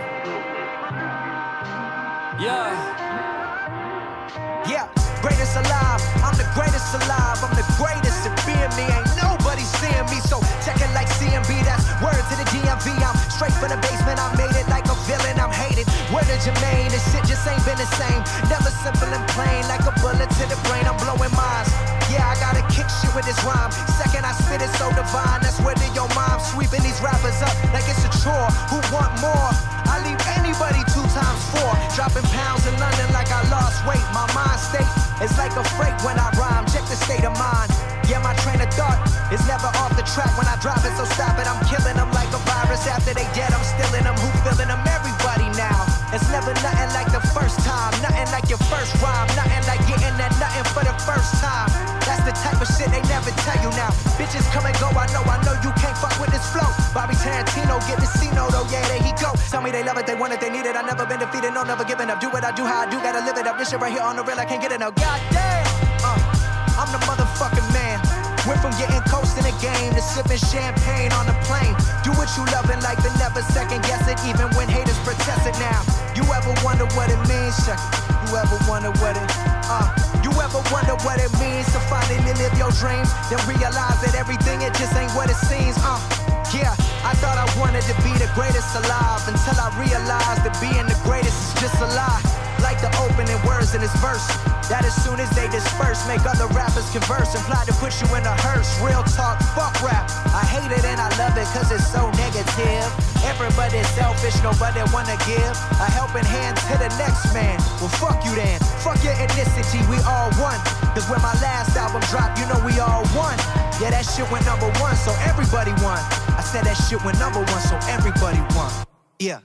Yeah, greatest alive. I'm the greatest alive. I'm the greatest at being me. Ain't nobody seeing me. So check it like CMB. That's word to the DMV. I'm straight from the basement. I made it like a villain. I'm hated. Word to Jermaine. This shit just ain't been the same. Never simple and plain. Like a bullet to the brain. I'm blowing minds. Yeah, I gotta kick shit with this rhyme. Second I spit it so divine. That's where to your mom. Sweeping these rappers up like it's a chore. Who want more? I leave anybody 2 times 4. Dropping pounds in London like I lost weight. My mind state is like a freight when I rhyme. Check the state of mind. Yeah, my train of thought is never off the track when I drop it. So stop it, I'm killing them like a virus. After they dead, I'm still in them. Who feeling them? Everybody now. It's never nothing like the first time. Nothing like your first rhyme. Nothing like getting that nothing for the first time. That's the type of shit they never tell you now. Bitches come and go, I know you can't fuck with this flow. Bobby Tarantino, get the C-note, oh yeah, there he go. Tell me they love it, they want it, they need it. I never been defeated, no, never giving up. Do what I do, how I do, gotta live it up. This shit right here on the real, I can't get it now. Goddamn, I'm the motherfucking man. Went from getting coast in the game to sipping champagne on the plane. Do what you loving like the never second guess it, even when haters protest it now. You ever wonder what it means? Check it. You ever wonder what it, you ever wonder what it means to finally live your dreams? Then realize that everything, it just ain't what it seems, Yeah, I thought I wanted to be the greatest alive until I realized that being the greatest is just a lie. Like the opening words in this verse, that as soon as they disperse, make other rappers converse, imply to put you in a hearse. Real talk, fuck rap. I hate it and I love it cause it's so negative. Everybody's selfish, nobody wanna give a helping hand to the next man. Well, fuck you then, fuck your ethnicity, we all one. Cause when my last album dropped, you know we all won. Yeah, that shit went #1, so everybody won. I said that shit went #1, so everybody won. Yeah.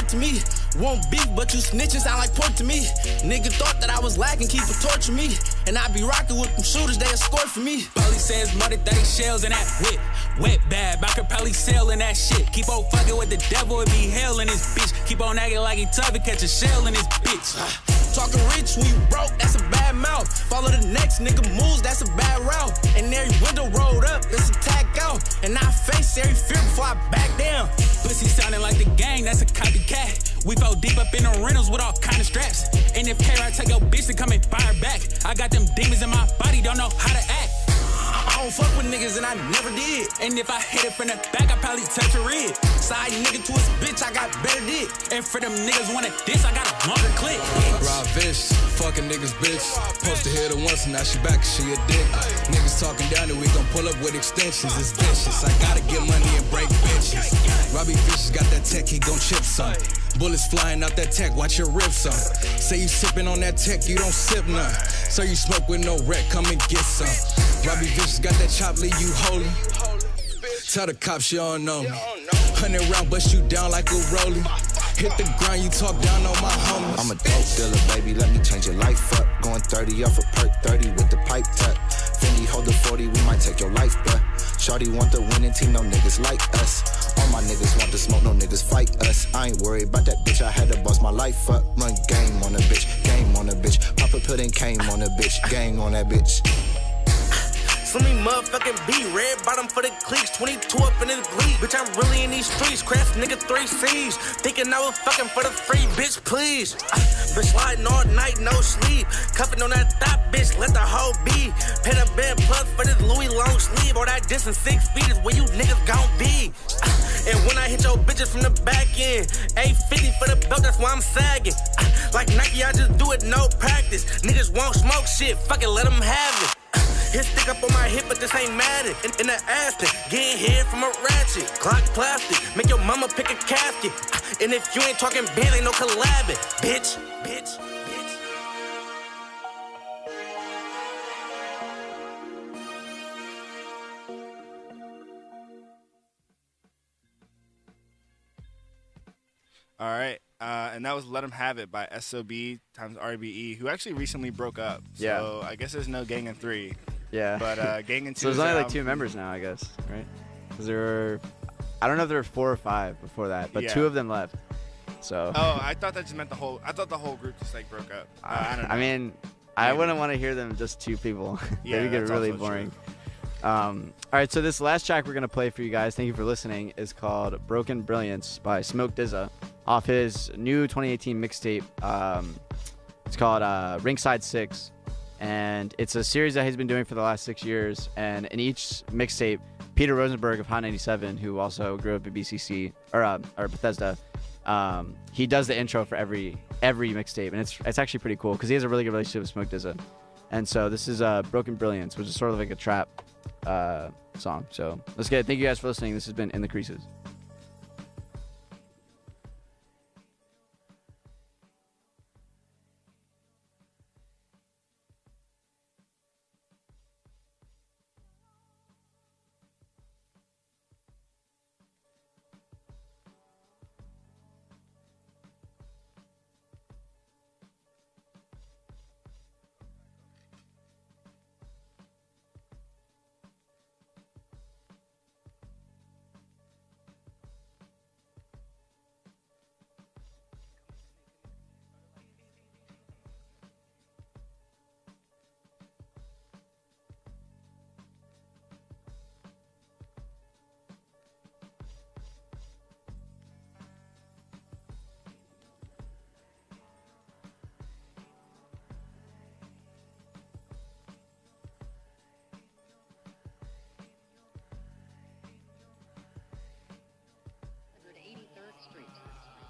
To me, won't beef, but you snitching sound like pork to me. Nigga thought that I was lacking, keep it torture me. And I be rocking with them shooters, they escort for me. Police says murder 30 shells in that whip. Wet bad, I could probably sell in that shit. Keep on fucking with the devil, it be hell in this bitch. Keep on acting like he tough and catch a shell in this bitch. Talking rich when you broke, that's a bad mouth. Follow the next bitch nigga moves, that's a bad route. And every window rolled up, it's a tag out. And I face every fear before I back down. Pussy sounding like the gang, that's a copycat. We fall deep up in the rentals with all kind of straps. And if K-Ride take your bitch to come and buy her back, I got them demons in my body, don't know how to act. I don't fuck with niggas and I never did. And if I hit it from the back, I probably touch a rib. Side nigga to his bitch, I got better dick. And for them niggas wanna diss, I got a longer clip. Rob Vish, fucking niggas bitch. Supposed to hit her once and now she back, she a dick. Niggas talking down and we gon' pull up with extensions, it's vicious. I gotta get money and break bitches. Robbie Vish got that tech, he gon' chip some. Bullets flying out that tech, watch your ribs some. Say you sippin' on that tech, you don't sip none. So you smoke with no wreck, come and get some. Robbie Vish got that chop, leave you holy. Tell the cops you don't know me. 100 round, bust you down like a rollie. Hit the ground, you talk down on my homies. I'm a dope dealer, baby, let me change your life up. Going 30 off a perk 30 with the pipe tuck. Fendi hold the 40, we might take your life, bruh. Shorty want the winning team, no niggas like us. All my niggas want to smoke, no niggas fight us. I ain't worried about that bitch, I had to bust my life up. Run game on a bitch, game on a bitch. Pop a pudding came on a bitch, gang on that bitch. Slim me motherfucking B, red bottom for the cliques, 22 up in this bleed. Bitch, I'm really in these streets, craft nigga 3 C's. Thinking I was fucking for the free, bitch, please. Bitch sliding all night, no sleep. Cuffing on that thigh, bitch, let the hoe be. Pin a bed plug for this Louis long sleeve. All that distance 6 feet is where you niggas gon' be. And when I hit your bitches from the back end, 850 for the belt, that's why I'm sagging. Like Nike, I just do it, no practice. Niggas won't smoke shit, fuck it, let them have it. Hit stick up on my hip, but this ain't matted. In the Aston, getting hit from a ratchet. Clock plastic, make your mama pick a casket. And if you ain't talking band, ain't no collabing. Bitch, bitch, bitch. All right. And that was Let 'Em Have It by SOB times RBE, who actually recently broke up. So I guess there's no Gang in 3. Yeah. But Gang in 2. So there's only like 2 members now, I guess, right? Because there were, I don't know if there were 4 or 5 before that, but 2 of them left. So. Oh, I thought that just meant the whole. I thought the whole group just like broke up. I don't know. I mean, I wouldn't want to hear them just 2 people. Yeah, They would get that's really also boring. All right, so this last track we're gonna play for you guys, thank you for listening, is called "Broken Brilliance" by Smoke DZA, off his new 2018 mixtape. It's called Ringside 6, and it's a series that he's been doing for the last 6 years. And in each mixtape, Peter Rosenberg of Hot 97, who also grew up at BCC or Bethesda, he does the intro for every mixtape, and it's actually pretty cool because he has a really good relationship with Smoke DZA. And so this is Broken Brilliance, which is sort of like a trap song. So let's get it. Thank you guys for listening. This has been In the Creases.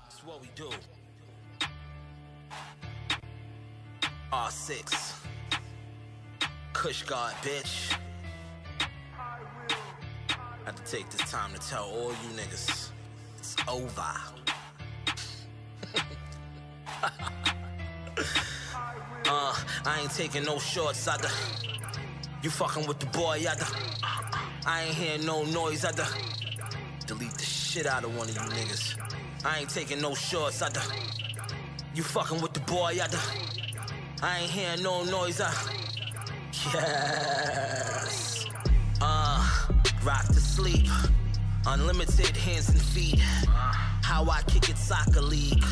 That's what we do. R6. Kush God, bitch. I have to take this time to tell all you niggas, it's over. I ain't taking no shorts, you fucking with the boy, I ain't hearing no noise, delete the shit out of one of you niggas. I ain't taking no shorts, you fucking with the boy, I ain't hearing no noise, yes. Rock to sleep, unlimited hands and feet. How I kick it, soccer league.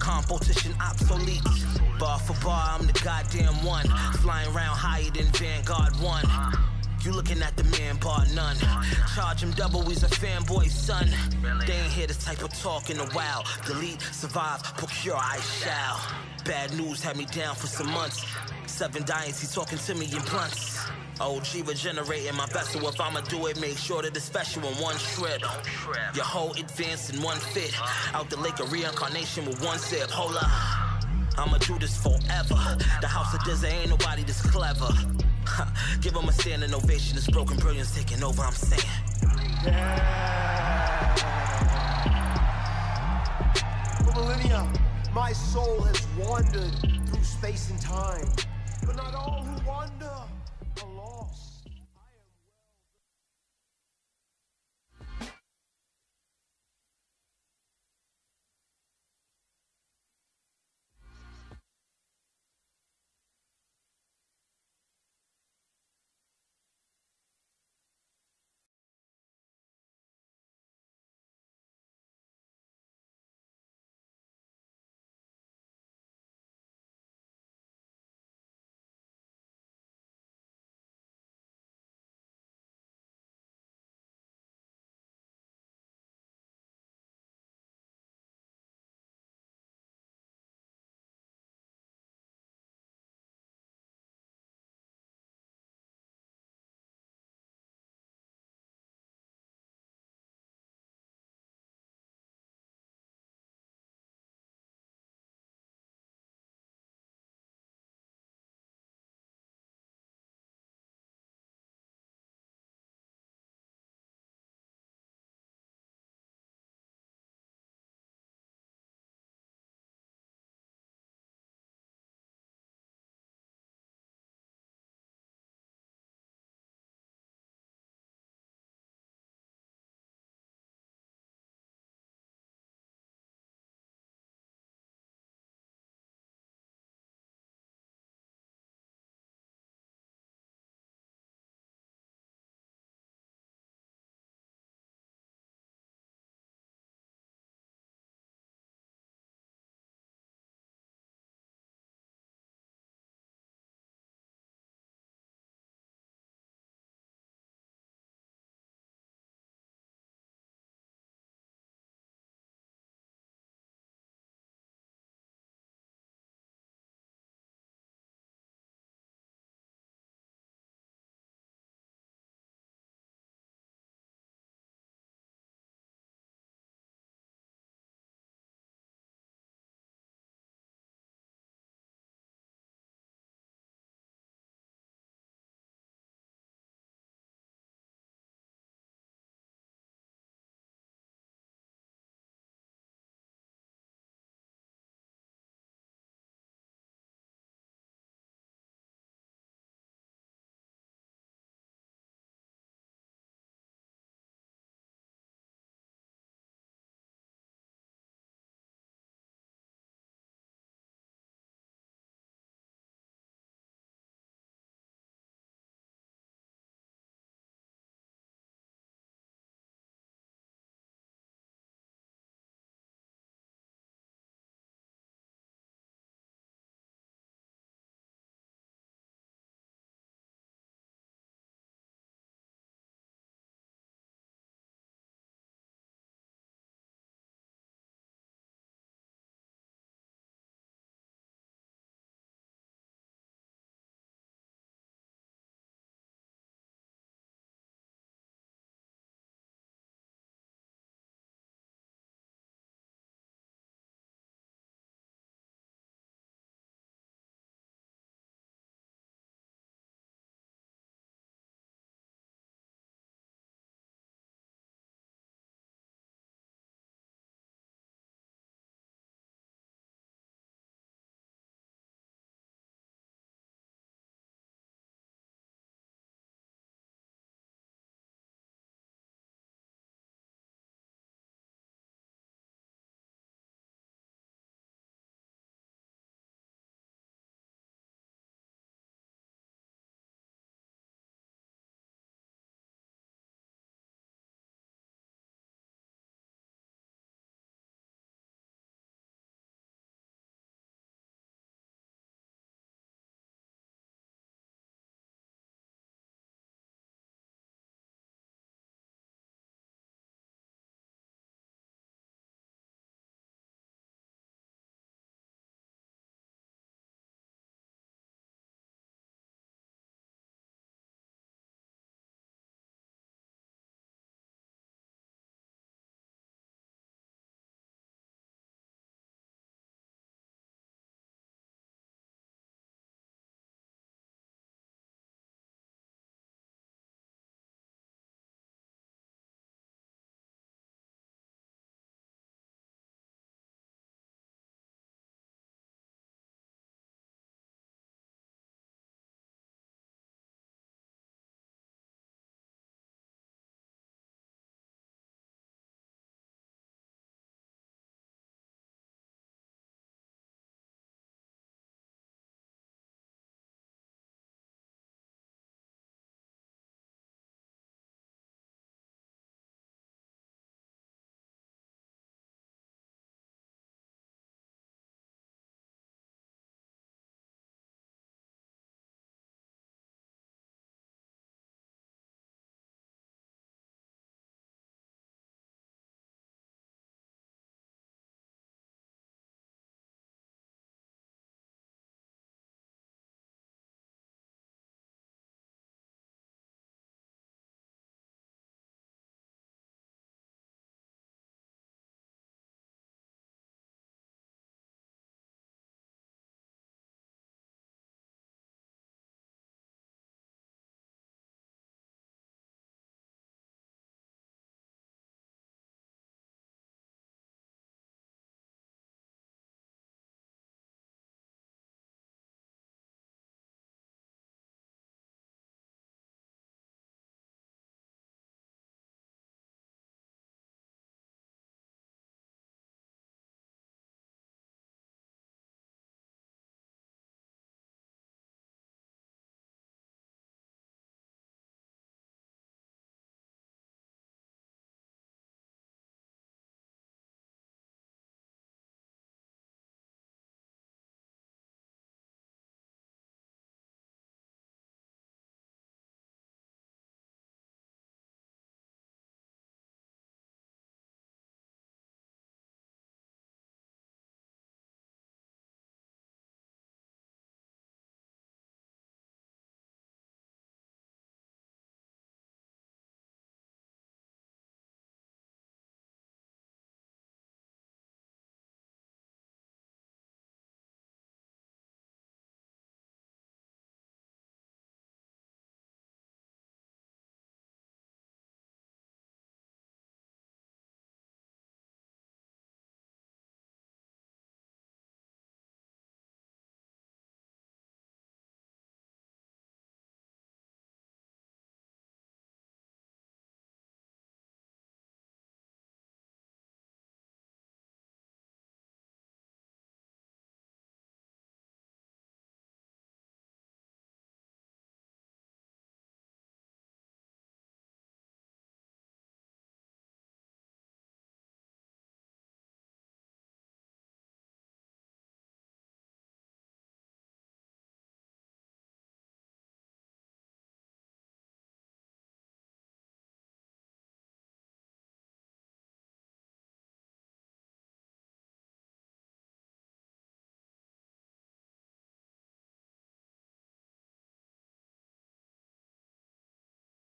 Competition obsolete. Bar for bar, I'm the goddamn one. Flying around higher than Vanguard 1. You looking at the man, bar none. Charge him double, he's a fanboy, son. They ain't hear this type of talk in a while. Delete, survive, procure, I shall. Bad news had me down for some months. 7 diets, he talking to me in blunts. OG regenerating my vessel. If I'ma do it, make sure that it's special in one trip. Your whole advance in one fit. Out the lake of reincarnation with one sip. Hold up, I'ma do this forever. The house of Dizzy ain't nobody this clever. Give him a standing ovation. This broken brilliance taking over, I'm saying. For millennia, my soul has wandered through space and time. But not all who wander are lost.